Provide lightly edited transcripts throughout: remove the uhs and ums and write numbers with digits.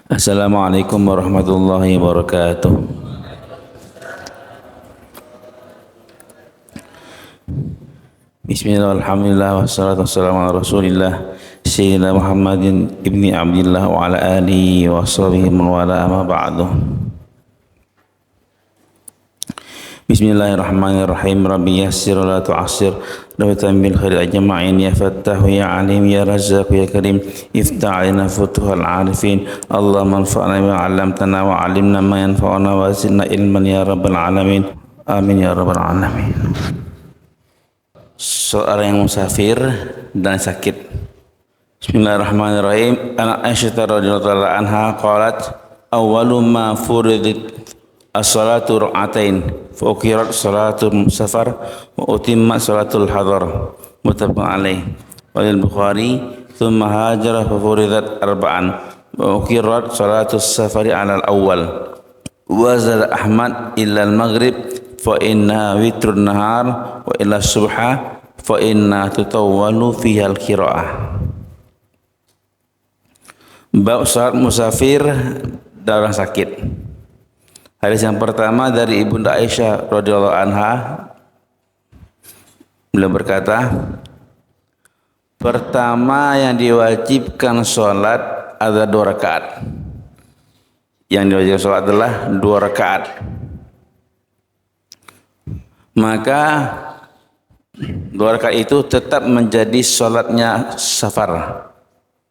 Assalamualaikum warahmatullahi wabarakatuh. Bismillah, alhamdulillah, wassalatu wassalamu ala rasulillah Sayyidina Muhammadin ibni Abdillah wa ala alihi wa sahbihi man wala amma ba'du. Bismillahirrahmanirrahim. Rabbi yassir wa la tu'assir, dawatan bil khair ajma'in, ya fattahu ya alim ya razzaq ya karim, iftah alina futuhal arifin. Allahumma anfa'na bima 'allamtana wa 'allimna ma yanfa'una wa zidna ilman ya rabbal alamin. Amin ya rabbal alamin. Seorang yang musafir dan sakit. Bismillahirrahmanirrahim. An Aisyah radhiyallahu anha qalat awwalu ma furidat as-salatu rak'atain fa ukirat salatul safar wa utimmat salatul hadar, muttafaqun alaih. Walil Bukhari thumma hajara fa furidat arba'an wa ukirat salatul safari ala al-awwal wa zada Ahmad illa al-maghrib fa inna witrun nahar wa illa subha fa inna tutawwalu fiha al-qira'ah. Bab salat musafir dan orang sakit. Hadis yang pertama dari Ibunda Aisyah radhiyallahu anha, beliau berkata, pertama yang diwajibkan sholat adalah 2 rakaat. Yang diwajibkan sholat adalah 2 rakaat. Maka 2 rakaat itu tetap menjadi sholatnya safar.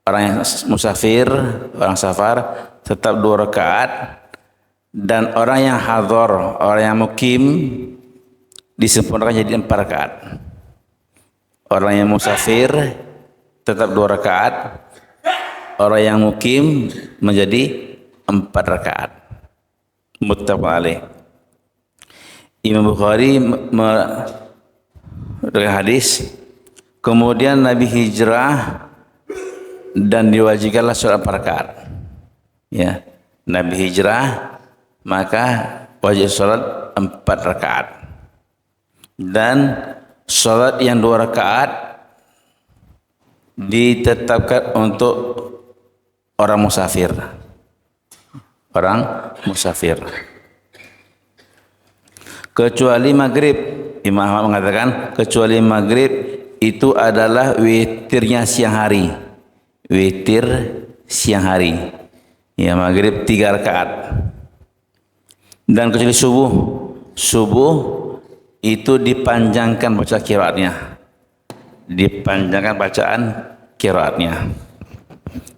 Orang yang musafir, orang safar tetap 2 rakaat. Dan orang yang hadhar, orang yang mukim disempurnakan jadi 4 rakaat. Orang yang musafir tetap 2 rakaat. Orang yang mukim menjadi 4 rakaat. Muttafaqun alaih. Imam Bukhari dari hadis, kemudian Nabi hijrah dan diwajibkanlah sholat 4 rakaat. Ya, Nabi hijrah maka wajib sholat 4 rakaat. Dan sholat yang 2 rakaat ditetapkan untuk orang musafir. Orang musafir. Kecuali maghrib. Imam Ahmad mengatakan kecuali maghrib itu adalah witirnya siang hari. Witir siang hari. Ya, maghrib 3 rakaat. Dan kecuali subuh. Subuh itu dipanjangkan baca qiraatnya. Dipanjangkan bacaan qiraatnya.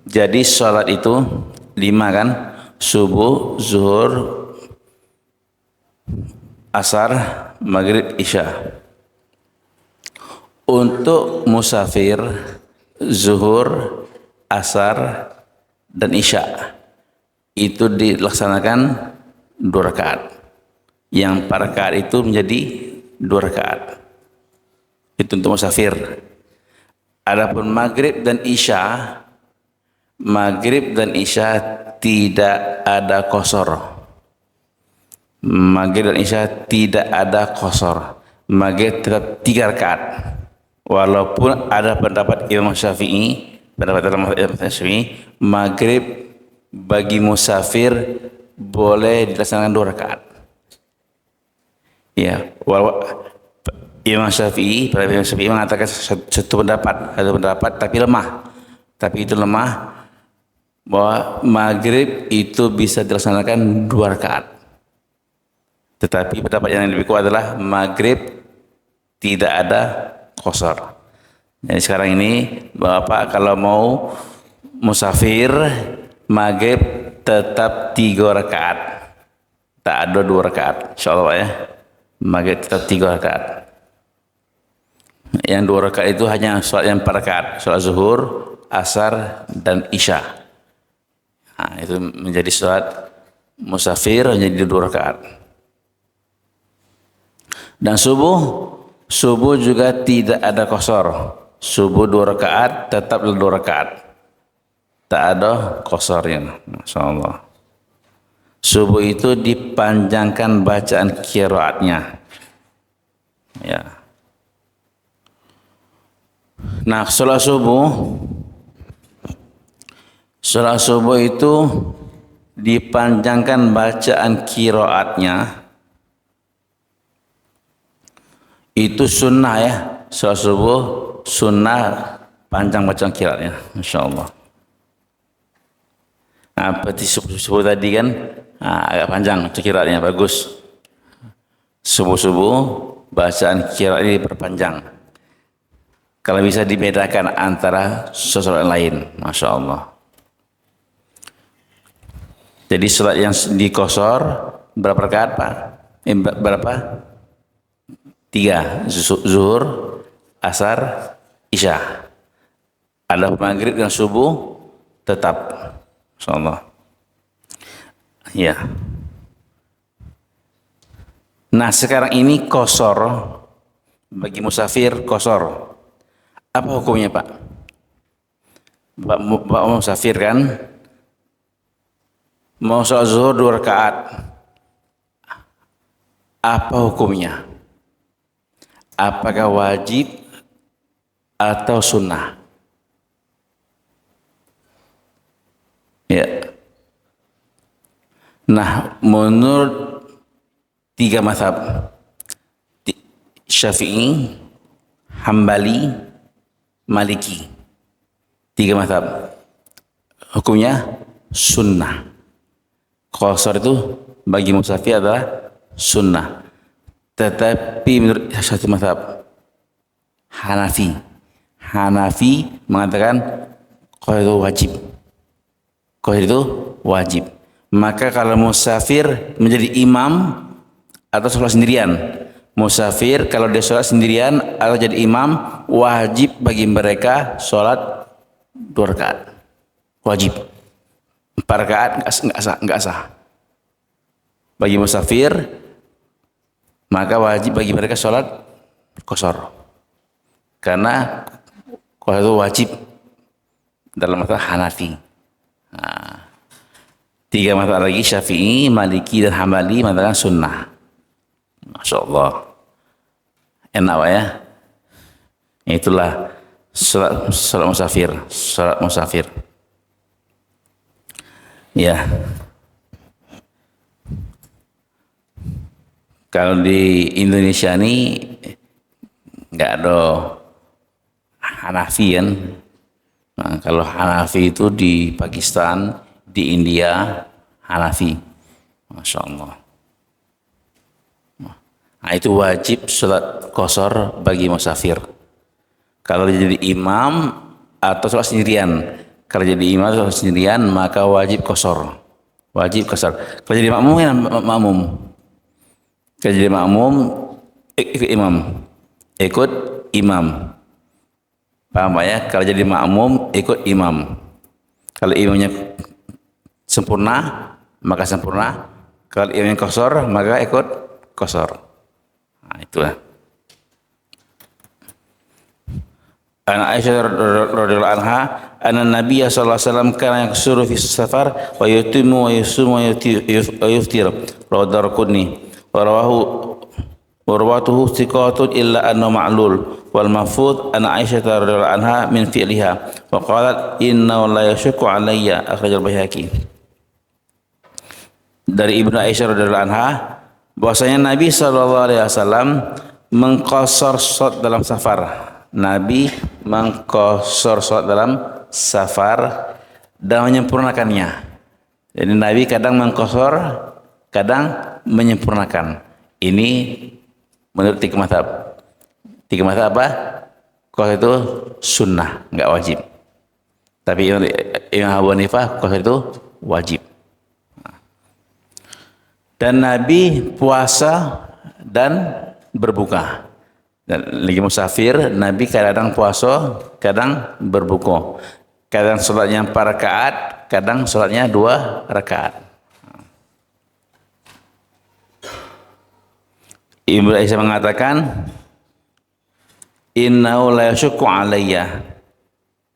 Jadi sholat itu 5 kan? Subuh, zuhur, asar, maghrib, isya. Untuk musafir, zuhur, asar, dan isya itu dilaksanakan 2 rakaat. Yang 4 rakaat itu menjadi 2 rakaat. Itu untuk musafir. Adapun maghrib dan isya tidak ada qasar. Maghrib dan isya tidak ada qasar. Maghrib tetap 3 rakaat. Walaupun ada pendapat Imam Syafi'i, maghrib bagi musafir boleh dilaksanakan 2 rakaat. Ya, Imam Syafi'i mengatakan satu pendapat tapi lemah. Tapi itu lemah bahwa maghrib itu bisa dilaksanakan 2 rakaat. Tetapi pendapat yang lebih kuat adalah maghrib tidak ada qasar. Jadi sekarang ini Bapak kalau mau musafir, maghrib tetap 3 rakaat. Tak ada 2 rakaat. Insyaallah ya. Maghrib tetap 3 rakaat. Yang 2 rakaat itu hanya sholat yang 4 rakaat. Sholat zuhur, asar, dan isya. Nah, itu menjadi sholat musafir menjadi 2 rakaat. Dan subuh juga tidak ada qasar. Subuh 2 rakaat tetap 2 rakaat. Tak ada qasarnya. Masyaallah. Subuh itu dipanjangkan bacaan qiraatnya. Ya. Nah, sholat subuh itu dipanjangkan bacaan qiraatnya itu sunnah ya. Salat subuh sunnah panjang bacaan qiraatnya, insyaallah. Nah, seperti subuh tadi kan agak panjang bacaan qiraatnya, bagus. Subuh-subuh bacaan qiraat ini diperpanjang. Kalau bisa dibedakan antara sholat lain, masya Allah. Jadi sholat yang dikosor berapa rakaat Pak? Berapa? 3, zuhur, asar, isya. Ada maghrib dan subuh tetap, masya Allah. Ya. Nah sekarang ini kosor bagi musafir kosor. Apa hukumnya Pak? Pak musafir kan? Mau sholat zuhur 2 rakaat. Apa hukumnya? Apakah wajib atau sunnah? Ya. Nah, menurut 3 mazhab, Syafi'i, Hambali, Maliki, 3 mazhab, hukumnya sunnah. Qasar itu bagi musafir adalah sunnah. Tetapi menurut satu mazhab Hanafi mengatakan qasar itu wajib. Qasar itu wajib. Maka kalau musafir menjadi imam atau sholat sendirian, musafir kalau dia sholat sendirian atau jadi imam, wajib bagi mereka sholat 2 rakaat. Wajib. 4 rakaat enggak sah. Bagi musafir maka wajib bagi mereka sholat qasar. Karena qasar itu wajib dalam mazhab Hanafi. Nah, 3 mazhab lagi Syafi'i, Maliki dan Hambali mengatakan sunnah. Masya Allah. Enak Pak ya. Itulah sholat musafir. Ya. Kalau di Indonesia ini nggak ada Hanafi kan. Nah, kalau Hanafi itu di Pakistan, di India, Hanafi. Masya Allah. Nah, itu wajib sholat qasar bagi musafir. Kalau jadi imam atau sholat sendirian. Kalau jadi imam atau sholat sendirian maka wajib qasar. Wajib qasar. Kalau jadi makmum ya makmum. Kalau jadi makmum ikut imam. Ikut imam. Paham Pak ya? Kalau jadi makmum ikut imam. Kalau imamnya sempurna maka sempurna. Kalau imamnya qasar maka ikut qasar. Nah, itulah. An Aisyah radhiyallahu anha anna Nabiy sallallahu alaihi wasallam kana yaksuru fi safar wa yutimu wa yusumu wa yuftir rawahu Darqutni wa rawatuhu thiqatun illa anna ma'lul wal mahfuz an Aisyah radhiyallahu anha min fi'liha wa qalat inna la yashqu alayya akhrajal Baihaqi. Dari Ibnu Aisyah radhiyallahu anha bahwasanya Nabi sallallahu alaihi wasallam mengqasar salat dalam safar. Nabi mengqasar salat dalam safar dan menyempurnakannya. Jadi Nabi kadang mengqasar, kadang menyempurnakan. Ini menurut 3 mazhab. 3 mazhab apa? Qasar itu sunnah, enggak wajib. Tapi Imam Abu Hanifah qasar itu wajib. Dan Nabi puasa dan berbuka. Dan lagi musafir, Nabi kadang puasa, kadang berbuka. Kadang sholatnya 4 rakaat, kadang sholatnya 2 rakaat. Ibnu Aisyah mengatakan, innahu la yashukku alayya.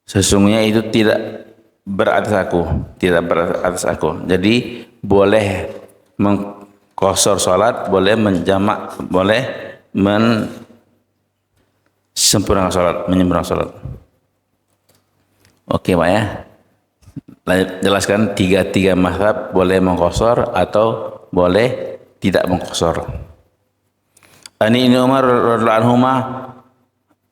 Sesungguhnya itu tidak beratas aku. Jadi boleh mengqasar salat, boleh menjamak, boleh menyempurnakan salat. Oke Pak ya. Jelaskan tiga mazhab boleh mengqasar atau boleh tidak mengqasar. Ani Ibnu Umar radhiyallahu anhuma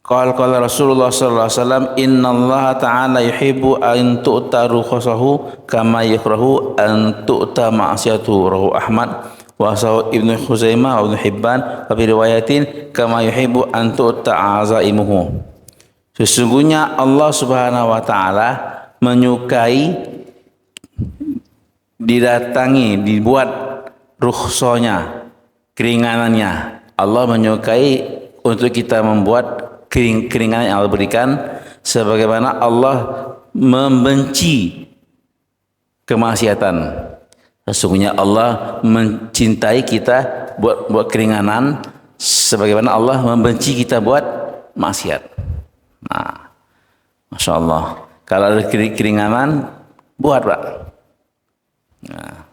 qala Rasulullah sallallahu alaihi wasallam innallaha ta'ala yuhibbu an tu'ta rukhasahu kama yakrahu an tu'ta ma'siyatuhu rawahu Ahmad wa sahu Ibnu Khuzaimah wa Ibnu Hibban wa fi riwayatin kama yuhibbu an tu'ta azaimuhu. Sesungguhnya Allah Subhanahu wa taala menyukai didatangi, dibuat rukhsahnya, keringanannya. Allah menyukai untuk kita membuat keringanan yang Allah berikan, sebagaimana Allah membenci kemaksiatan. Sesungguhnya Allah mencintai kita buat keringanan, sebagaimana Allah membenci kita buat maksiat. Nah, Masya Allah. Kalau ada keringanan, buat Pak. Nah.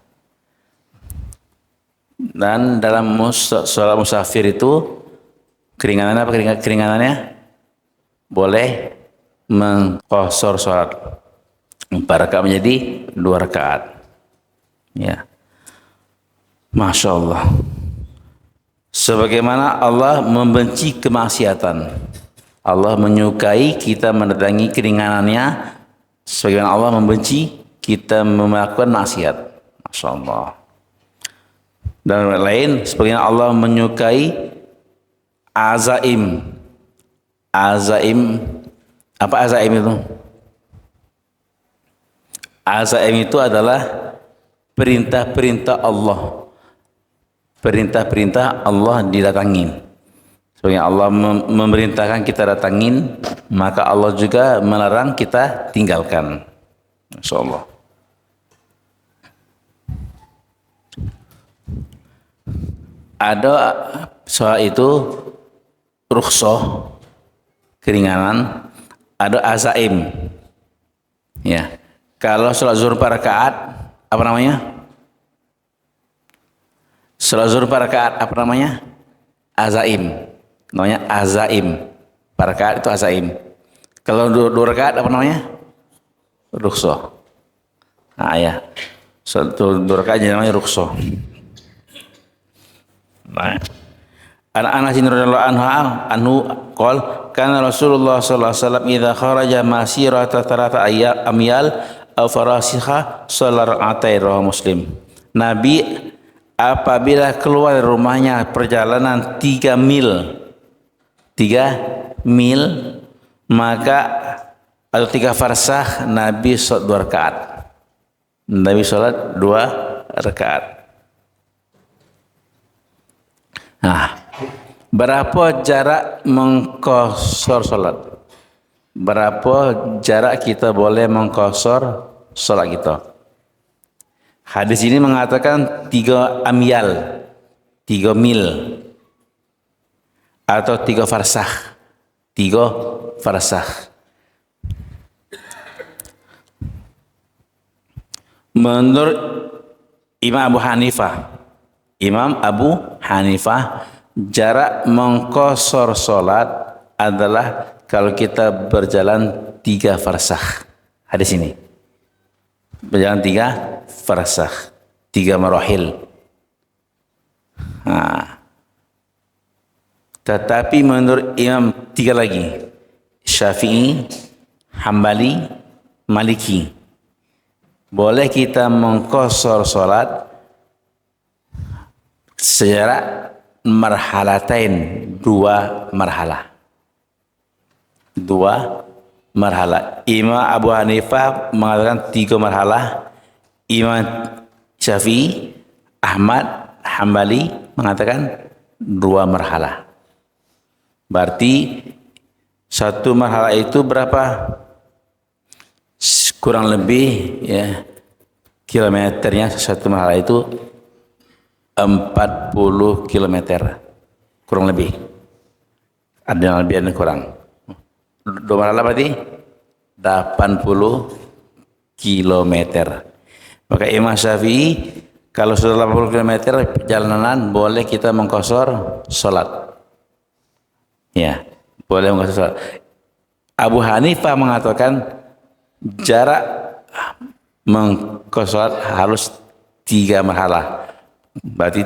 Dan dalam sholat musafir itu keringanannya apa? Keringanannya boleh mengqasar sholat 4 rakaat menjadi 2 rakaat. Ya, Masya Allah. Sebagaimana Allah membenci kemaksiatan, Allah menyukai kita mendatangi keringanannya, sebagaimana Allah membenci kita melakukan maksiat. Masya Allah. Dan lain, sebagaimana Allah menyukai azaim. Azaim, apa azaim itu? Azaim itu adalah perintah-perintah Allah. Perintah-perintah Allah didatangin. Sebagaimana Allah memerintahkan kita datangin, maka Allah juga melarang kita tinggalkan. Masya Allah. Ada soal itu rukhsah, keringanan, ada azaim. Ya. Kalau sholat zuhur 4 rakaat, apa namanya? Sholat zuhur 4 rakaat, apa namanya? Azaim. Namanya azaim. 4 rakaat itu azaim. Kalau 2 rakaat, apa namanya? Rukhsah. Nah ya. Sholat 2 rakaat namanya rukhsah. Nah. Anas radhiyallahu anhu qol kana Rasulullah sallallahu alaihi wasallam idza kharaja masirata 3 amyal aw farasikha sallar atai rawahu Muslim. Nabi apabila keluar dari rumahnya perjalanan 3 mil, maka atau 3 farsakh, Nabi sholat 2 rakaat. Nabi sholat 2 rakaat. Nah, berapa jarak mengqasar sholat? Berapa jarak kita boleh mengqasar sholat kita? Hadis ini mengatakan 3 amyal, 3 mil, atau 3 farsakh. 3 farsakh. Menurut Imam Abu Hanifah, jarak mengqasar sholat adalah kalau kita berjalan 3 farsakh. Hadis ini. Berjalan 3 farsakh. 3 marahil. Nah. Tetapi menurut Imam 3 lagi. Syafi'i, Hambali, Maliki. Boleh kita mengqasar sholat secara marhalatain, 2 marhalah. 2 marhalah. Imam Abu Hanifah mengatakan 3 marhalah. Imam Syafi'i, Ahmad, Hambali mengatakan 2 marhalah. Berarti 1 marhalah itu berapa? Kurang lebih ya kilometernya 1 marhalah itu 40 kilometer, kurang lebih. Ada yang lebih, ada yang kurang. 2 marhalah berarti 80 kilometer. Maka Imam Syafi'i kalau sudah 80 kilometer perjalanan boleh kita mengqasar sholat. Ya, boleh mengqasar sholat. Abu Hanifah mengatakan jarak mengqasar harus 3 marhalah. Berarti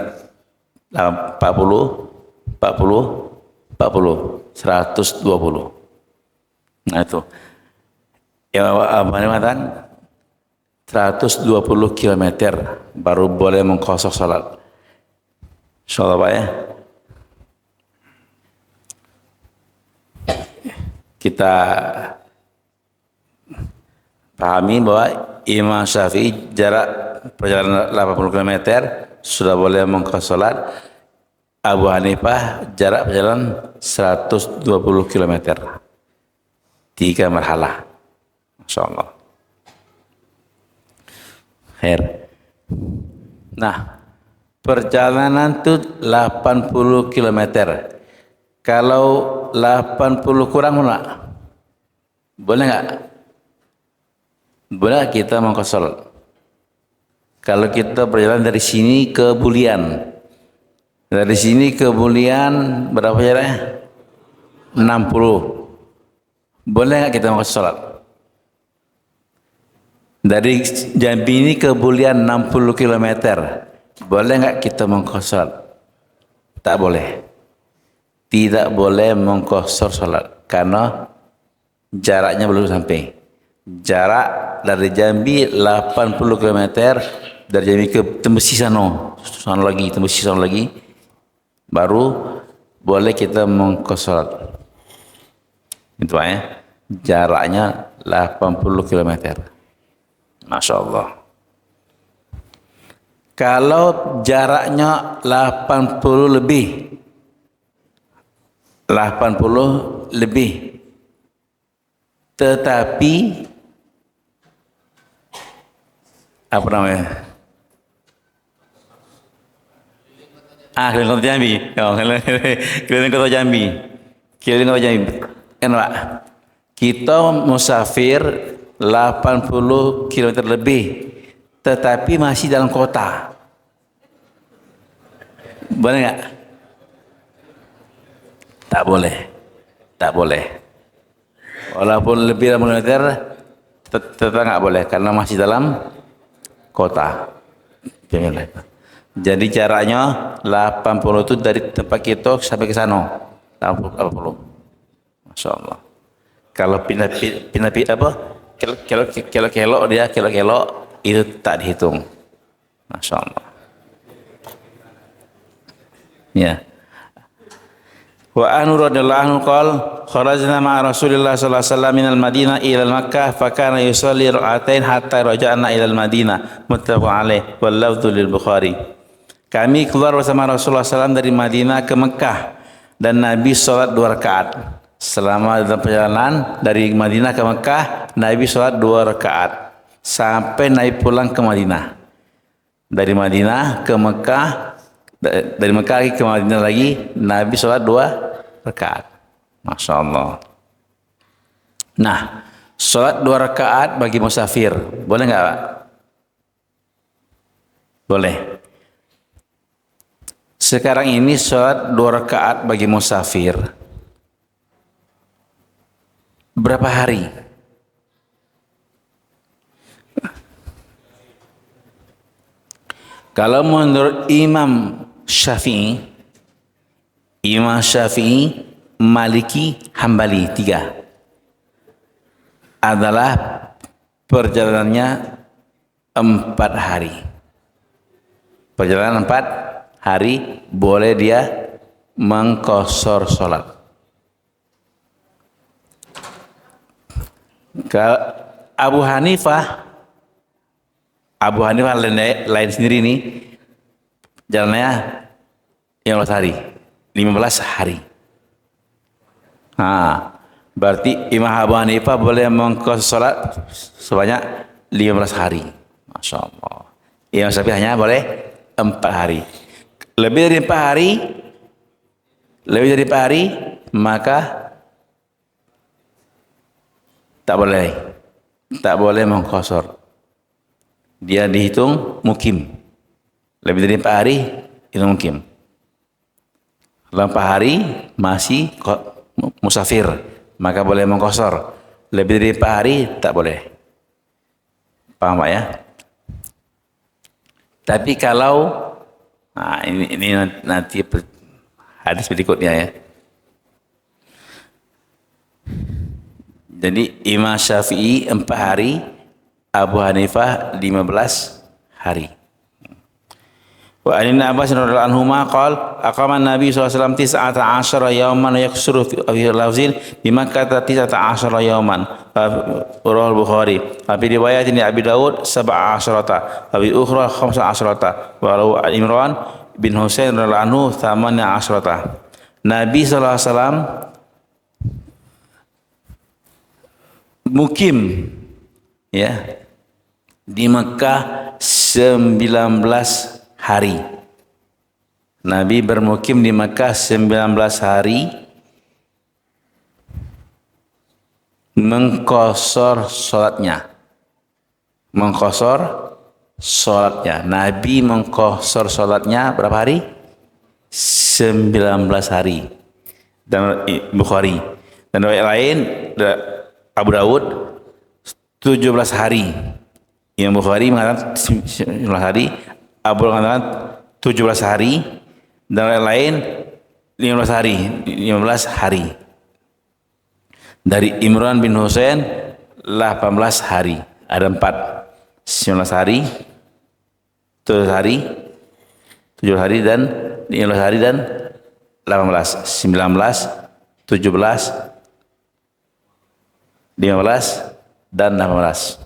40, 120. Nah itu. Yang apa namanya? 120 km baru boleh mengqasar salat. Insyaallah Pak ya. Kita pahami bahwa Imam Syafi'i jarak perjalanan 80 km sudah boleh mengqasar salat. Abu Hanifah jarak perjalanan 120 km. 3 marhalah. Masyaallah. Khair. Nah, perjalanan itu 80 km. Kalau 80 kurang enggak? Boleh enggak? Boleh kita mengqasar. Kalau kita berjalan dari sini ke Bulian. Dari sini ke Bulian berapa jaraknya? 60. Boleh enggak kita mengqasar salat? Dari Jambi ini ke Bulian 60 km. Boleh enggak kita mengqasar? Tak boleh. Tidak boleh mengqasar salat karena jaraknya belum sampai. Jarak dari Jambi 80 km, dari Jambi ke Tembesi sana lagi, Tembesi sana lagi, baru boleh kita mengqasar salat. Itu ya. Jaraknya 80 km. Masya Allah. Kalau jaraknya 80 lebih, tetapi apa namanya? Keliling kota Jambi. Keliling kota Jambi. Keliling kota Jambi. Kan Pak? Kita musafir 80 km lebih, tetapi masih dalam kota. Boleh nggak? Tak boleh. Tak boleh. Walaupun lebih dari kilometer, tetap nggak boleh karena masih dalam kota. Jadi jaraknya 80 itu dari tempat kita sampai ke sana. 80. Masya Allah. Kalau pindah apa? Kelok dia kelok itu tak dihitung. Masya Allah. Ya. Wa anhu radhiyallahu anhu qala kharajna ma'a Rasulillah sallallahu alaihi wasallam minal Madinah ila Makkah fa kana yusalli rak'atain hatta raja'na ila al-Madinah muttafaq alaih wal lafdhu lil Bukhari. Kami keluar bersama Rasulullah SAW dari Madinah ke Mekah dan Nabi salat 2 rakaat. Selama dalam perjalanan dari Madinah ke Mekah, Nabi salat 2 rakaat sampai Nabi pulang ke Madinah. Dari Madinah ke Mekah, dari Mekah lagi ke Madinah lagi, Nabi salat 2 rakaat. Masya Allah. Nah, salat 2 rakaat bagi musafir, boleh nggak Pak? Boleh. Sekarang ini salat 2 rakaat bagi musafir. Berapa hari? Kalau menurut Imam Syafi'i, Maliki, Hambali 3 adalah perjalanannya 4 hari. Perjalanan 4 hari boleh dia mengqasar salat. Abu Hanifah lain sendiri nih, jalannya 15 hari. 15 hari. Nah, berarti Imam Abu Hanifah boleh mengqasar salat sebanyak 15 hari. Masya Allah. Imam Syafi'i hanya boleh 4 hari. Lebih dari 4 hari, maka tak boleh mengqasar. Dia dihitung mukim. Lebih dari 4 hari itu mukim. Kalau 4 hari masih musafir, maka boleh mengqasar. Lebih dari 4 hari tak boleh. Paham Pak ya? Tapi kalau ini nanti hadis berikutnya ya. Jadi Imam Syafi'i 4 hari, Abu Hanifah 15 hari. Wa an Abbas radhiyallahu anhuma qala aqama an-nabi sallallahu alaihi wasallam 19 yawman yaksuru fi lafzin bi Makkah 19 yawman. Rawahul Bukhari. Fi riwayat Abi Daud 17 wa bi ukhra 15 wa rawu Imran bin Husain radhiyallahu anhu 18. Nabi sallallahu alaihi wasallam mukim ya di Mekah 19 hari. Nabi bermukim di Mekah 19 hari, mengkosor sholatnya. Nabi mengkosor sholatnya berapa hari? 19 hari. Dan Bukhari. Dan riwayat lain Abu Daud 17 hari. Yang Bukhari mengatakan 19 hari, Abu Daud mengatakan 17 hari, dan riwayat lain 15 hari. Dari Imran bin Husain 18 hari. Ada 4. 19 hari, 17 hari, 17 hari dan 15 hari dan 18. 19, 17, 15 dan 18.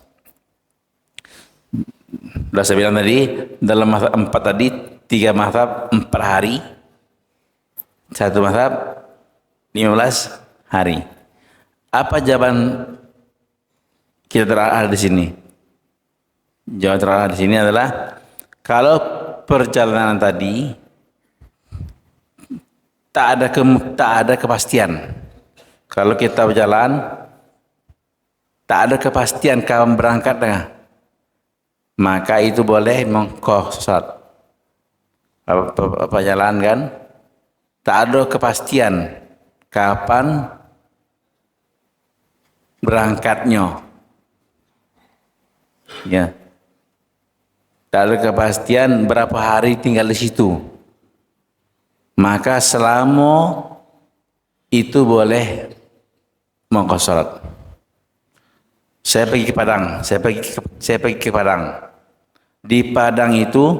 Sudah saya bilang tadi, dalam mazhab 4 tadi, 3 mazhab 4 hari, 1 mazhab 15 hari. Apa jawaban kita terakhir di sini? Jawaban terakhir di sini adalah kalau perjalanan tadi tak ada kepastian. Kalau kita berjalan tak ada kepastian kapan berangkatnya, maka itu boleh mengqasar. Apa jalan kan? Tak ada kepastian kapan berangkatnya. Ya. Tak ada kepastian berapa hari tinggal di situ. Maka selama itu boleh mengqasar. Saya pergi ke Padang, saya pergi ke Padang. Di Padang itu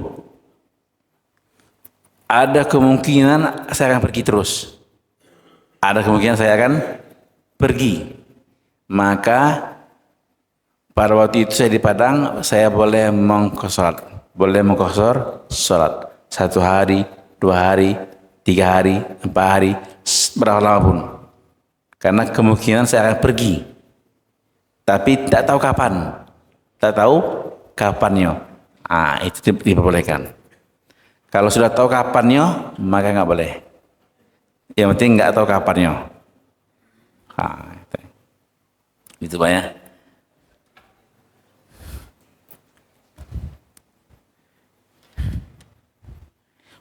ada kemungkinan saya akan pergi terus. Ada kemungkinan saya akan pergi. Maka pada waktu itu saya di Padang, saya boleh mengqasar. Boleh mengqasar salat 1 hari, 2 hari, 3 hari, 4 hari, berapa lama pun. Karena kemungkinan saya akan pergi. Tapi tidak tahu kapan. Tak tahu kapannya. Itu diperbolehkan. Kalau sudah tahu kapannya, maka nggak boleh. Yang penting nggak tahu kapannya. Itu Pak ya.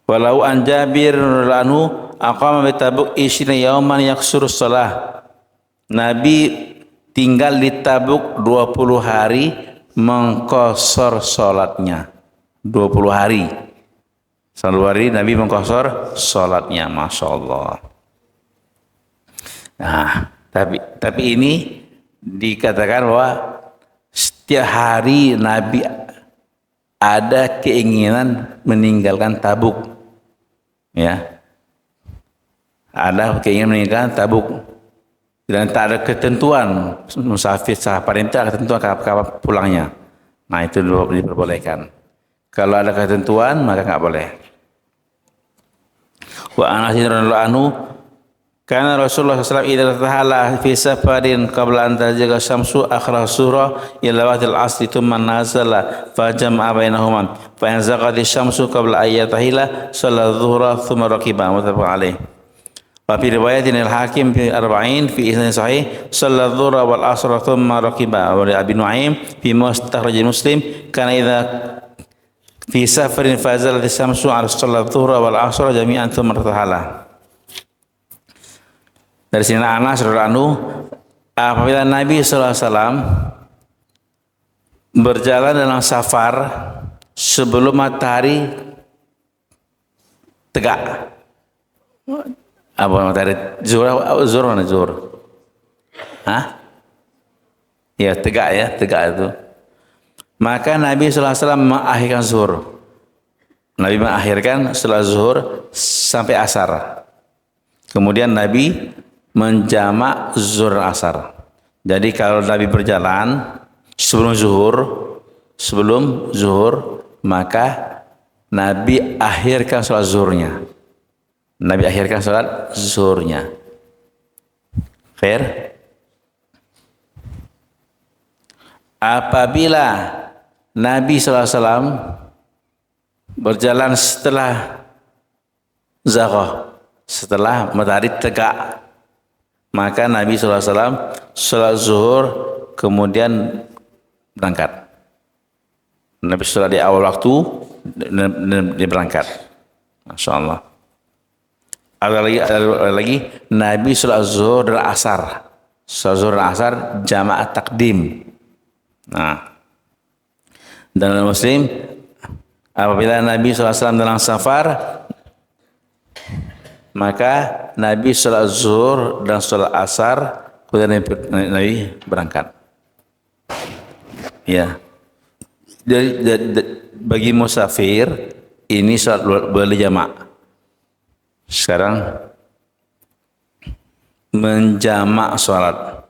Walau an Jabir anhu aqama bi Tabuk 20 yauman yaksuru shalah. Nabi tinggal di Tabuk 20 hari mengqasar salatnya. 20 hari. 1 hari Nabi mengqasar salatnya, Masya Allah. Nah, tapi ini dikatakan bahwa setiap hari Nabi ada keinginan meninggalkan Tabuk. Ya. Ada keinginan meninggalkan Tabuk. Dan tak ada ketentuan musafir sahabat itu ada ketentuan kapan pulangnya. Nah itu diperbolehkan. Kalau ada ketentuan maka nggak boleh. Wa Anas radhiyallahu anhu kana Rasulullah sallallahu alaihi wasallam idza tahala fi safarin qabla an tajaga syamsu akhra surah ila waqtil asri thumma nazala fa jama'a bainahuma fa in zaqati syamsu qabla ayyatahila shalla dhuhra thumma raqiba muttafaq alaih. Wa fi riwayatin al-Hakim fi 40 fi isnad sahih shalla dhuhra wal asra thumma raqiba. Wa Abi Nu'aim fi mustakhraj Muslim kana idza fi safarin fazalat as-samsu 'ala shalla dhuhra wal asra jami'an thumma irtahala. Dari sini Anas radhiyallahu anhu, apabila Nabi sallallahu alaihi wasallam berjalan dalam safar sebelum matahari tegak. Apa matahari zuhur mana zuhur? Hah? Ya tegak itu. Maka Nabi SAW mengakhirkan zuhur. Nabi mengakhirkan setelah zuhur sampai asar. Kemudian Nabi menjamak zuhur dan asar. Jadi kalau Nabi berjalan sebelum zuhur, maka Nabi akhirkan sholat zuhurnya. Nabi akhirkan sholat zuhurnya. Fair? Apabila Nabi SAW berjalan setelah zaghah, setelah matahari tegak, maka Nabi SAW sholat zuhur kemudian berangkat. Nabi sholat di awal waktu dan dia berangkat. Masya Allah. Ada lagi Nabi sholat zuhur dan asar. Sholat zuhur dan asar jamaah takdim. Nah, dalam Muslim apabila Nabi SAW dalam safar, maka Nabi sholat zuhur dan sholat asar, kemudian Nabi berangkat. Ya, jadi bagi musafir ini sholat boleh jamak. Sekarang menjamak sholat.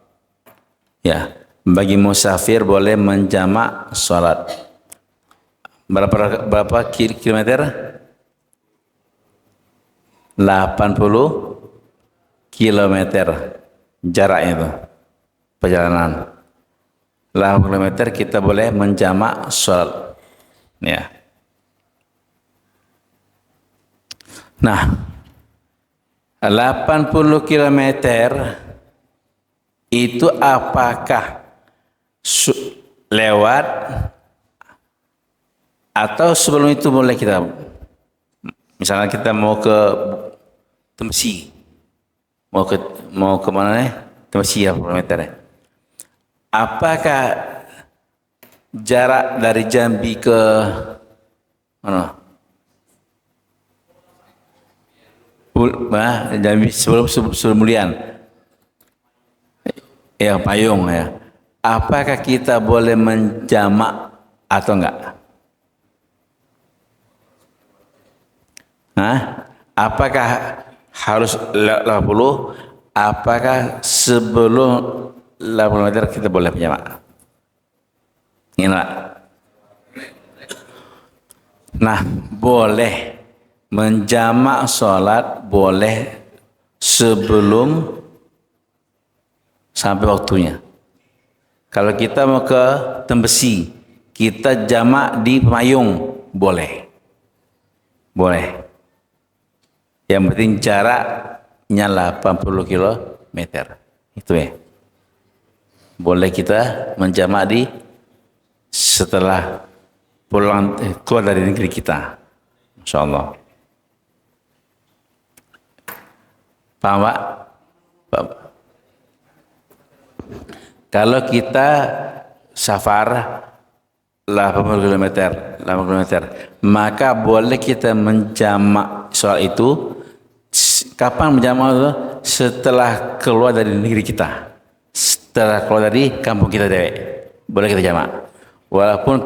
Ya, bagi musafir boleh menjamak sholat. Berapa kilometer? 80 kilometer jaraknya itu perjalanan. 80 kilometer kita boleh menjamak sholat. Ya. Nah, 80 kilometer itu apakah lewat atau sebelum itu boleh kita, misalnya kita mau ke Temesi, mau ke mana nih? Temesi ya kilometer ya. Apakah jarak dari Jambi ke mana? Jambi sebelum Mulian. Ya, Payung ya. Apakah kita boleh menjamak atau enggak? Hah? Apakah harus 80? Apakah sebelum 80 meter kita boleh menjamak? Ingat? Nah, boleh menjamak sholat boleh sebelum sampai waktunya. Kalau kita mau ke Tembesi, kita jamak di Pemayung, boleh. Boleh. Yang penting jaraknya 80 kilometer. Itu ya. Boleh kita menjamak di setelah pulang keluar dari negeri kita. Masya Allah. Paham Pak? Paham. Kalau kita safar 80 km, maka boleh kita menjamak soal itu. Kapan menjamak itu? Setelah keluar dari negeri kita, setelah keluar dari kampung kita dewek, boleh kita jamak. Walaupun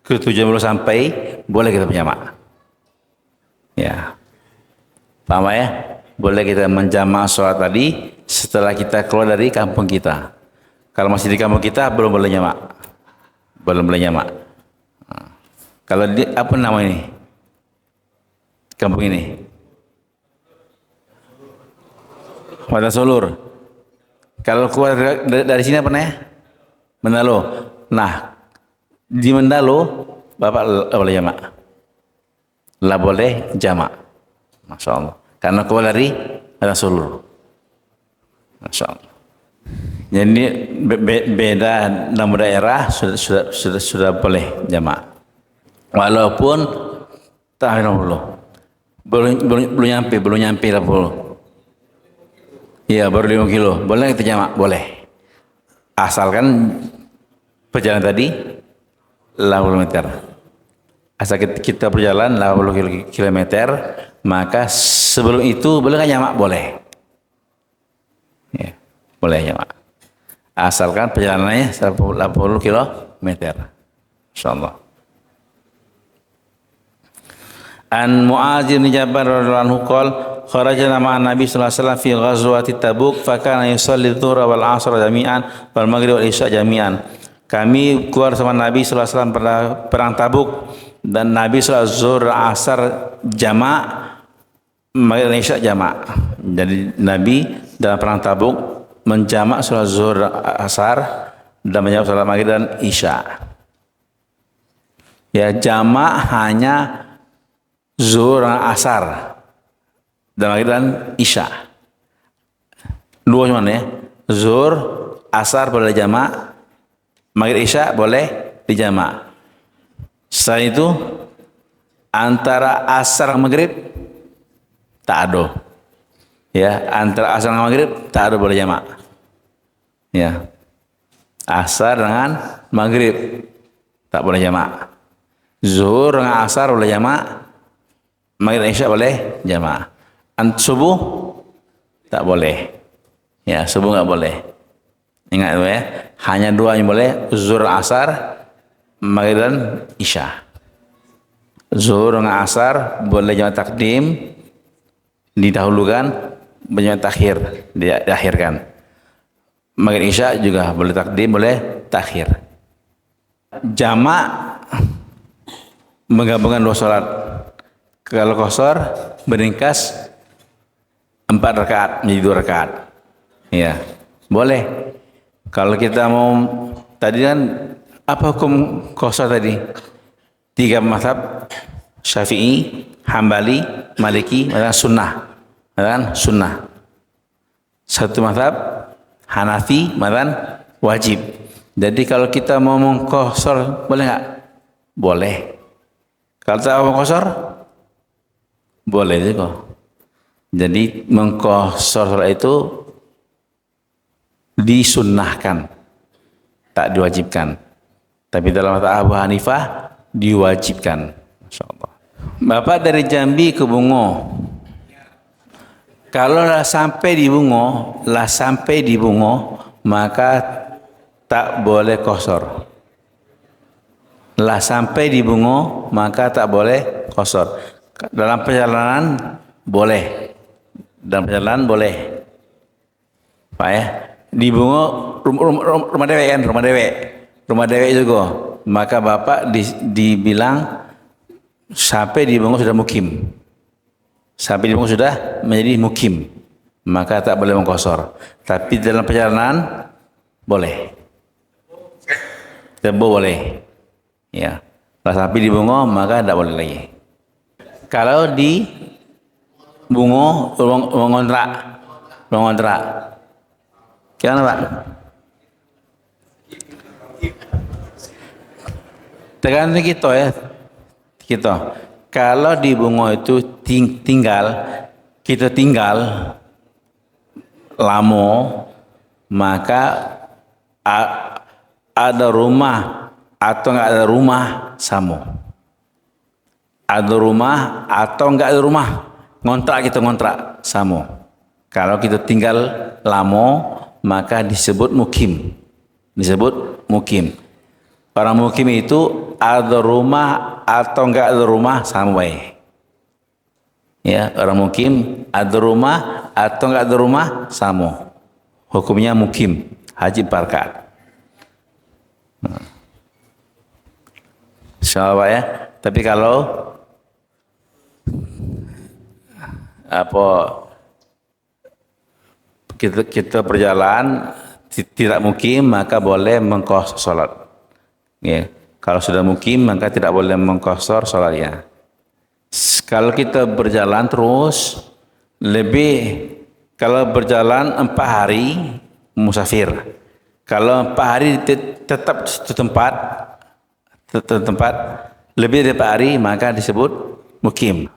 ke tujuan belum sampai, boleh kita menjamak. Ya, paham ya? Boleh kita menjamak sholat tadi setelah kita keluar dari kampung kita. Kalau masih di kampung kita belum boleh jamak. Belum boleh jamak. Kalau di apa nama ini? Kampung ini? Padang Sulur. Kalau keluar dari sini apa namanya? Mendalo. Nah, di Mendalo Bapak boleh jamak. Lah boleh jamak. Masya Allah. Karena keluar dari Padang Sulur. Masya Allah. Jadi beda nama daerah sudah boleh jamak. Walaupun tahun belum nyampe 80. Iya, baru 5 kilo. Boleh kita jamak? Boleh. Asalkan perjalanan tadi 80 meter. Asal kita berjalan 80 kilometer, maka sebelum itu boleh nggak jamak? Boleh. Ya, boleh jamak. Asalkan perjalanannya 80 kilometer. Insyaallah. An Mu'adz bin Jabal radhiyallahu anhu qala kharajna ma'an Nabi sallallahu alaihi wasallam fi ghazwati Tabuk fa kana yusalli dhuhra wal 'asra jami'an wal maghrib wal isya jami'an. Kami keluar sama Nabi sallallahu alaihi wasallam pada perang Tabuk dan Nabi salat zuhur asar jamak, maghrib dan isya jamak. Jadi Nabi dalam perang Tabuk menjamak salat zuhur asar dan menjamak salat maghrib dan isya. Ya, jamak hanya zuhur dan asar dan maghrib dan isya. Dua cuman ya. Zuhur, asar boleh jamak, maghrib isya boleh dijamak. Setelah itu antara asar dan maghrib tak ada. Ya, antara asar dan maghrib tak ada boleh jamak. Ya. Asar dengan maghrib tak boleh jamak. Zuhur dengan asar boleh jamak, maghrib dan isya boleh jamak. Subuh tak boleh. Ya, subuh enggak boleh. Ingat itu ya. Hanya dua yang boleh, zuhur asar, maghrib dan isya. Zuhur dengan asar boleh jamak takdim, didahulukan, jamak takhir, diakhirkan. Maghrib isya juga boleh takdim, boleh takhir. Jamak menggabungkan dua salat. Kalau qasar beringkas 4 rakaat menjadi 2 rakaat. Ya, boleh. Kalau kita mau tadi kan apa hukum qasar tadi? 3 mazhab Syafi'i, Hambali, Maliki, dan sunnah. Dan sunnah. Satu mazhab Hanafi, dan wajib. Jadi kalau kita mau mengqasar boleh enggak? Boleh. Kalau tak mau qasar boleh juga. Jadi mengqasar salat itu disunnahkan, tak diwajibkan. Tapi dalam mazhab Abu Hanifah diwajibkan. Masyaallah. Bapak dari Jambi ke Bungo. Kalau lah sampai di Bungo, maka tak boleh qasar. Lah sampai di Bungo, maka tak boleh qasar. Dalam perjalanan boleh. Dalam perjalanan boleh. Pak ya. Di Bungo rumah dewek kan, rumah dewek juga. Maka bapak dibilang sampai di Bungo sudah mukim. Sampai di Bungo sudah menjadi mukim. Maka tak boleh mengqasar. Tapi dalam perjalanan boleh. Tembo boleh. Ya. Kalau sampai di Bungo maka tak boleh lagi. Kalau di Bungo ruang kontrak. Gimana Pak? Tergantung kita ya. Kita. Kalau di Bungo itu kita tinggal lama, maka ada rumah atau enggak ada rumah sama. Ada rumah atau enggak ada rumah, ngontrak sama. Kalau kita tinggal lama, maka disebut mukim. Orang mukim itu ada rumah atau enggak ada rumah sama baik. Ya, orang mukim ada rumah atau enggak ada rumah sama. Hukumnya mukim, haji 4 rakaat. Insyaallah ya. Tapi kalau kita berjalan tidak mukim, maka boleh mengqasar salat. Ya, kalau sudah mukim maka tidak boleh mengqasar salatnya. Kalau kita berjalan terus kalau berjalan 4 hari musafir. Kalau 4 hari tetap di tempat lebih dari 4 hari maka disebut mukim.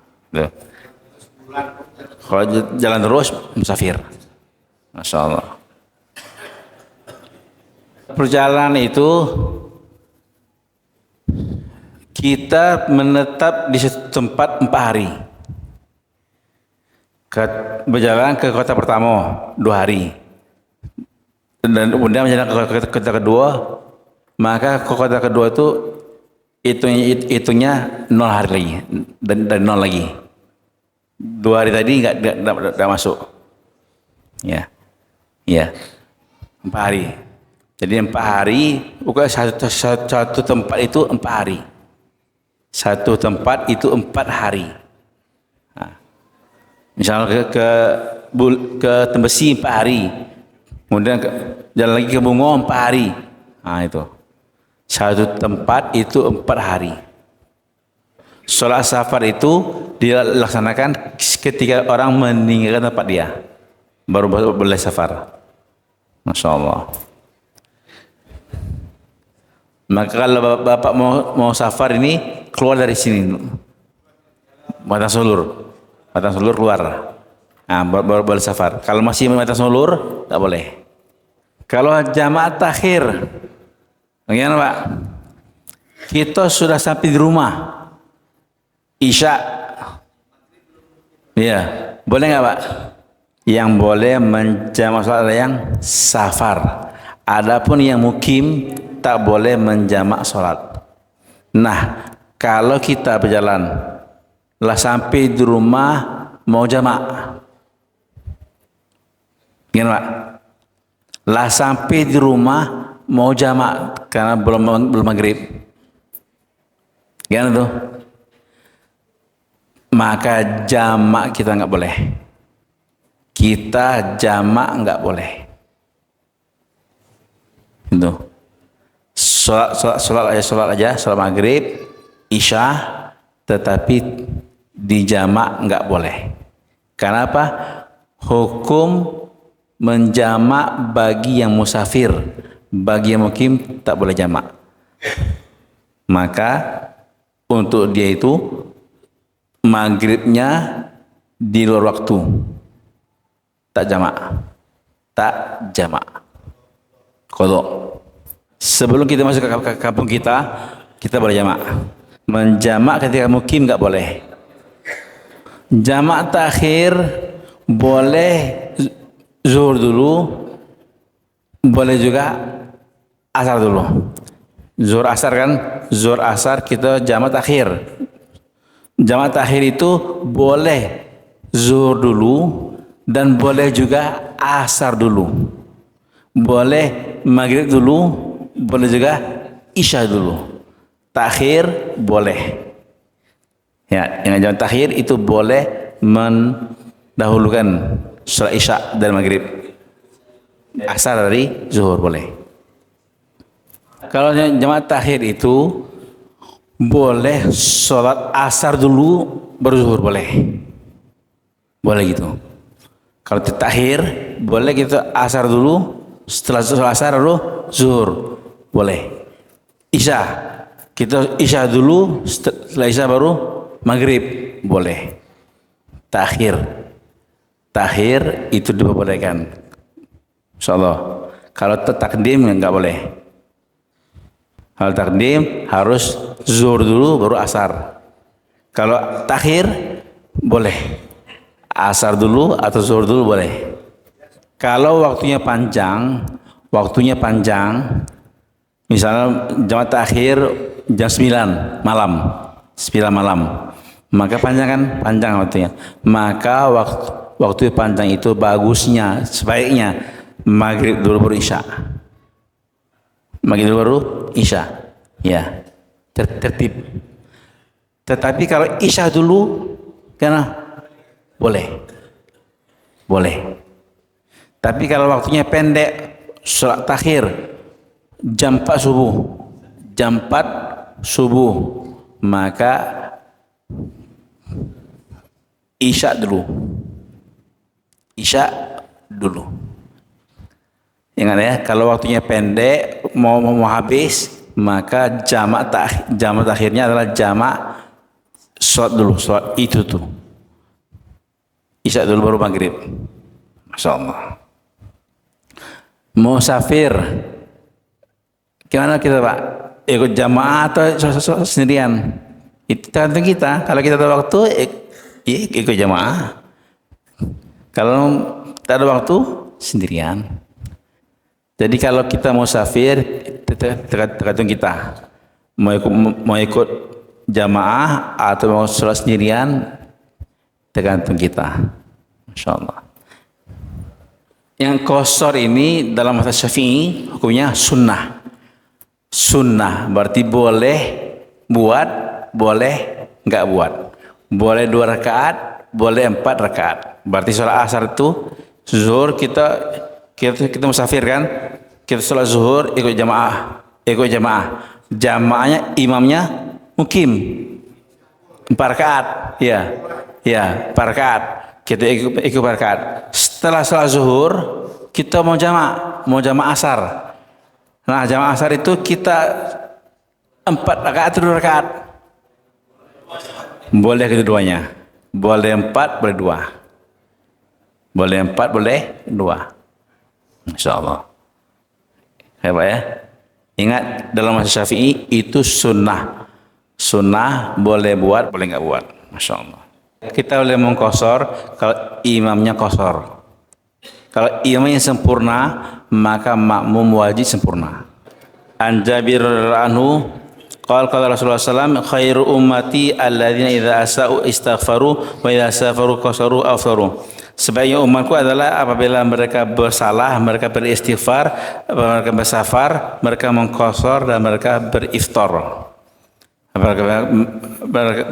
Kalau jalan terus musafir. Masya Allah. Perjalanan itu kita menetap di satu tempat 4 hari. Berjalan ke kota pertama 2 hari. Dan kemudian berjalan ke kota kedua, maka ke kota kedua itu hitungnya 0 hari lagi. Dan 0 lagi. 2 hari tadi nggak masuk. Ya. 4 hari. Jadi 4 hari, bukan satu tempat itu 4 hari. Satu tempat itu 4 hari. Nah, misalnya ke Tembesi 4 hari, kemudian jalan lagi ke Bungo 4 hari. Nah itu. Satu tempat itu 4 hari. Sholat safar itu dilaksanakan ketika orang meninggalkan tempat dia. Baru boleh safar. Masya Allah. Maka kalau bapak mau safar ini keluar dari sini, Batang Sulur keluar, nah, baru boleh safar. Kalau masih Batang Sulur tak boleh. Kalau jamaah takhir, bagaimana Pak? Kita sudah sampai di rumah, Isya, ya boleh nggak Pak? Yang boleh menjamak salat yang safar. Adapun yang mukim tak boleh menjamak salat. Nah, kalau kita berjalan lah sampai di rumah mau jamak, gimana Pak? Lah sampai di rumah mau jamak karena belum maghrib, gimana tuh? Maka jamak kita nggak boleh. Kita jamak nggak boleh. Itu. Sholat aja, sholat maghrib, isya, tetapi di jamak nggak boleh. Karena apa? Hukum menjamak bagi yang musafir, bagi yang mukim tak boleh jamak. Maka untuk dia itu maghribnya di luar waktu, tak jamak, kodok. Sebelum kita masuk ke kampung kita boleh jamak. Menjamak ketika mukim nggak boleh. Jamak takhir boleh zuhur dulu, boleh juga asar dulu. Zuhur asar kan, zuhur asar kita jamak takhir. Jamak takhir itu boleh zuhur dulu dan boleh juga asar dulu. Boleh maghrib dulu, boleh juga isya dulu. Takhir boleh. Ya, yang jamak takhir itu boleh mendahulukan sholat isya dan maghrib. Asar dari zuhur boleh. Kalau jamak takhir itu boleh sholat asar dulu baru zuhur boleh. Boleh gitu. Kalau takhir boleh kita asar dulu, setelah sholat asar baru zuhur boleh. Isya kita isya dulu, setelah isya baru maghrib boleh. Takhir itu diperbolehkan, insyaallah. Kalau takdim nggak boleh. Kalau takdim harus zuhur dulu baru asar. Kalau takhir boleh asar dulu atau zuhur dulu boleh. Kalau waktunya panjang, misalnya jamaah takhir jam 9 malam, maka panjang waktunya. Maka waktu panjang itu bagusnya, sebaiknya maghrib dulu baru isya. Maghrib dulu baru isya, ya tertib. Tetapi kalau isya dulu, karena boleh. Tapi kalau waktunya pendek, sholat takhir jam 4 subuh, maka isya dulu. Ingat ya, kalau waktunya pendek mau habis, maka jamak takhirnya adalah jamak sholat itu tuh. Isya dulu baru maghrib. Masya Allah. Musafir, gimana kita Pak? ikut jamaah atau sendirian? Itu tergantung kita. Kalau kita ada waktu, ikut jamaah. Kalau tak ada waktu, sendirian. Jadi kalau kita mau musafir, tergantung kita. Mau ikut jamaah atau mau sholat sendirian, tergantung kita. Masya Allah. Yang qasar ini dalam mazhab Syafi'i hukumnya sunnah. Sunnah berarti boleh buat, boleh enggak buat. Boleh 2 rakaat, boleh 4 rakaat. Berarti sholat asar itu zuhur kita musafir kan? Kita sholat zuhur ikut jamaah. Jamaahnya imamnya mukim 4 rakaat. Ya, 4 rakaat. Kita ikut 4 rakaat. Setelah sholat zuhur kita mau jamaah asar. Nah, jamaah asar itu kita 4 rakaat atau 2 rakaat. Boleh keduanya. Boleh 4, boleh 2. Boleh 4, boleh 2. Insyaallah. Hebat ya. Ingat dalam mazhab Syafi'i itu sunnah. Sunnah boleh buat, boleh enggak buat. Masya Allah. Kita boleh mengqasar kalau imamnya qasar. Kalau imamnya sempurna, maka makmum wajib sempurna. An Jabir anhu qala Rasulullah sallallahu khairu ummati alladzina idza asa'u istaghfaru wa idza safaru qasaru afsaru. Sebaiknya umatku adalah apabila mereka bersalah, mereka beristighfar, mereka bersafar, mereka mengqasar dan mereka beriftar.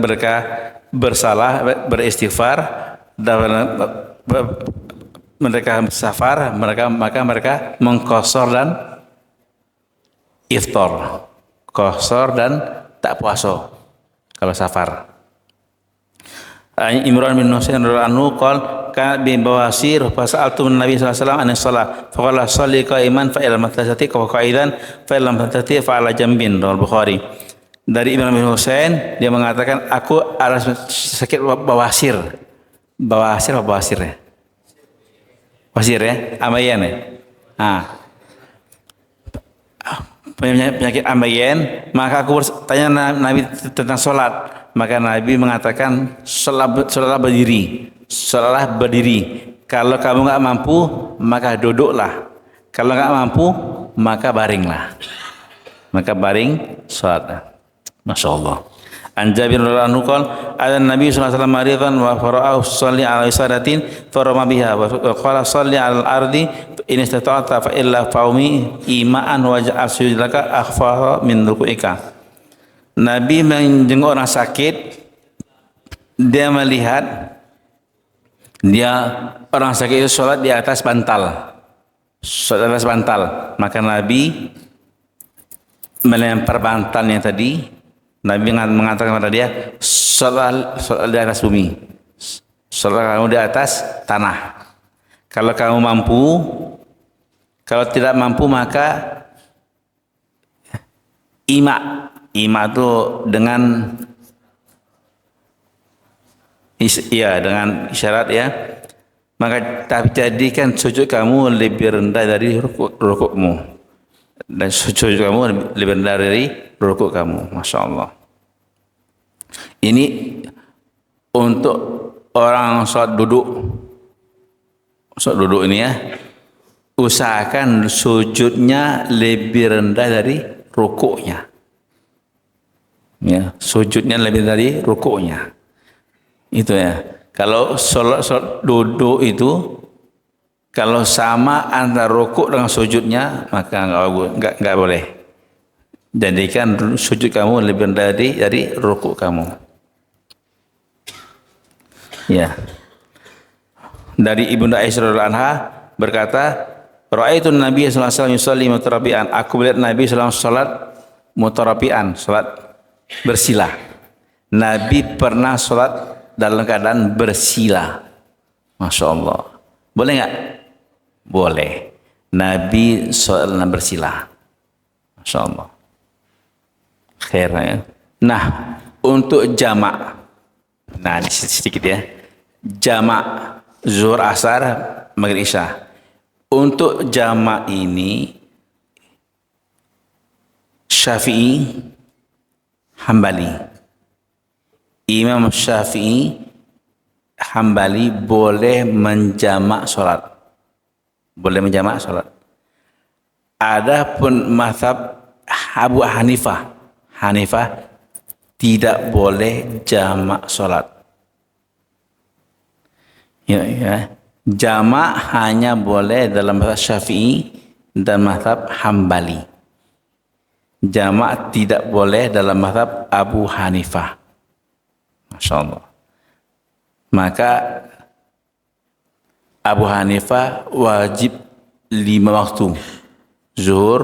Mereka bersalah, beristighfar dan mereka safar, maka mereka mengqasar dan iftar. Qasar dan tak puasa kalau safar. Imran bin Husain radhiyallahu anhu qala kana bi bawasir fa sa'altu Nabi sallallahu alaihi wasallam an shalah fa qala shalli qa'iman fa ila matlasati wa qa'idan fa ila matlasati fa ala jambin rawal Bukhari. Dari Imran bin Husain dia mengatakan aku ada sakit bawasir. Bawasir apa bawasir ya? Bawasir ya, ambeien ya. Penyakit ambeien, maka aku tanya Nabi tentang sholat. Maka Nabi mengatakan sholatlah berdiri. Kalau kamu enggak mampu, maka duduklah. Kalau enggak mampu, maka baringlah. Maka baring sholatlah. Masya Allah. An Jabir radhiyallahu anhu qala ada Nabi sallallahu alaihi wasallam maridan wa fara'ahu shalli ala isadatin farama biha wa qala shalli ala al-ardi in istata'ta fa illa faumi ima'an wa ja'al sujudaka akhfa min ruku'ika. Nabi menjenguk orang sakit, dia melihat orang sakit itu sholat di atas bantal. Sholat di atas bantal. Maka Nabi melempar bantalnya tadi. Nabi mengatakan kepada dia, sholat di atas bumi. Sholat kamu di atas tanah. Kalau kamu mampu, kalau tidak mampu maka ima itu dengan isyarat ya. Maka tapi jadikan sujud kamu lebih rendah dari rukukmu. Dan sujud kamu lebih rendah dari rukuk kamu. Masya Allah. Ini untuk orang sholat duduk. Sholat duduk ini ya. Usahakan sujudnya lebih rendah dari rukuknya. Ya, sujudnya lebih dari rukuknya. Itu ya. Kalau sholat duduk itu kalau sama antara rukuk dengan sujudnya maka enggak boleh. Jadikan sujud kamu lebih rendah dari rukuk kamu. Ya. Dari Ibunda Aisyah radhiyallahu anha berkata, "Ra'aitu Nabi sallallahu alaihi wasallam yusalli mutarabian." Aku melihat Nabi sallallahu alaihi wasallam salat mutarabian, salat bersila. Nabi pernah salat dalam keadaan bersila. Masya Allah. Boleh enggak? Boleh. Nabi salat bersila. Masya Allah. Khair ya. Nah, untuk jamak. Nah, ini sedikit ya. Jamak zuhur asar maghrib isya. Untuk jamak ini Syafi'i, Hambali. Imam Syafi'i, Hambali boleh menjamak solat. Boleh menjamak solat. Adapun mazhab Abu Hanifah tidak boleh jamak solat. Ya. Jamak hanya boleh dalam mazhab Syafi'i dan mazhab Hambali. Jamak tidak boleh dalam mazhab Abu Hanifah. Masya Allah. Maka Abu Hanifah wajib 5 waktu. Zuhur,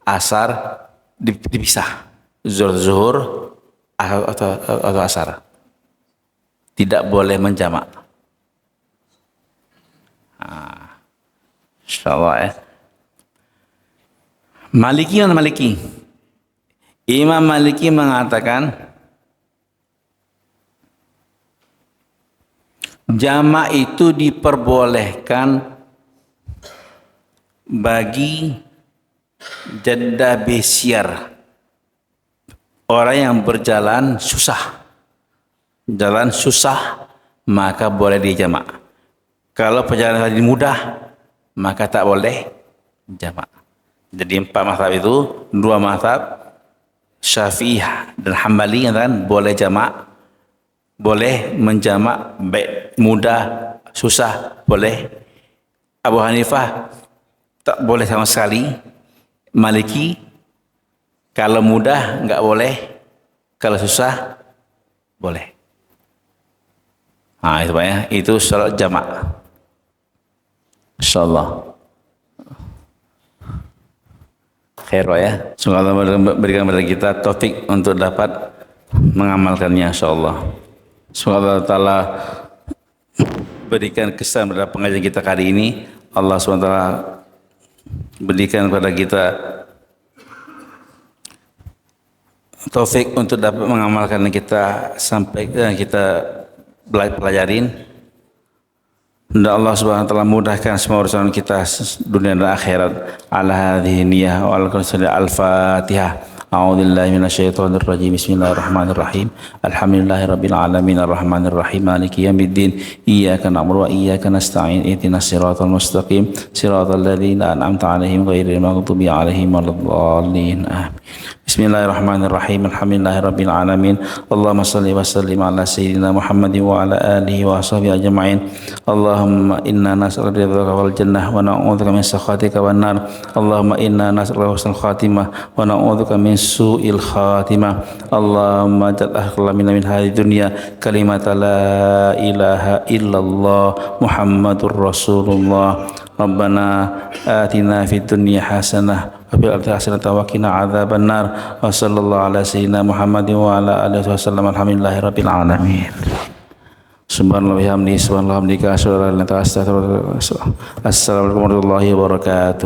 asar dipisah. Zuhur atau asar. Tidak boleh menjamak. Insyaallah ya. Maliki. Imam Maliki mengatakan jamak itu diperbolehkan bagi jadda besyar, orang yang berjalan susah. Jalan susah maka boleh dijamak. Kalau perjalanan tadi mudah maka tak boleh jamak. Jadi 4 mazhab itu, 2 mazhab Syafi'i dan Hambali kan boleh jamak, boleh menjamak, baik mudah, susah boleh. Abu Hanifah tak boleh sama sekali. Maliki kalau mudah enggak boleh, kalau susah boleh. Itu Pak ya, itu salat jamak. Insyaallah. Khair Pak ya. Semoga Allah berikan kepada kita taufik untuk dapat mengamalkannya insyaallah. Semoga Allah Ta'ala berikan kesan pada pengajian kita kali ini. Allah SWT berikan kepada kita taufik untuk dapat mengamalkan yang kita sampaikan, kita pelajarin. Dan Allah Subhanahu wa taala mudahkan semua urusan kita dunia dan akhirat. Ala hadhihi niyyah wa al-Fatihah. A'udzubillahi minasyaitonir rajim. Bismillahirrahmanirrahim. Alhamdulillahirabbil alamin arrahmanir rahim maliki yaumiddin. Iyyaka na'budu wa iyyaka nasta'in. Ihdinas siratal mustaqim. Siratal ladzina an'amta 'alaihim ghairil maghdubi 'alaihim waladdallin. Amin. Bismillahirrahmanirrahim. Alhamdulillahirabbil alamin. Allahumma shalli wa sallim ala sayyidina Muhammadin wa ala alihi wa sahbihi ajma'in. Allahumma inna nas'aluka ridhaka wal jannah wa na'udzubika min sakhatika wan nar. Allahumma inna nas'aluka husnal khatimah wa na'udzubika min su'il khatimah. Allahumma ja'al akhlamina min hadhihi dunya kalimat la ilaha illallah Muhammadur Rasulullah. Rabbana atina fid dunya hasanah wa fil akhirati hasanah wa qina adzaban nar. Wa sallallahu ala sayyidina Muhammadin wa ala alihi wasallam. Alhamdulillahirabbil alamin. Subhanallah wa bihamdihi subhanallah wa bihamdika asyhadu an la ilaha illa anta astaghfiruka wa atubu ilaik. Assalamualaikum warahmatullahi wabarakatuh.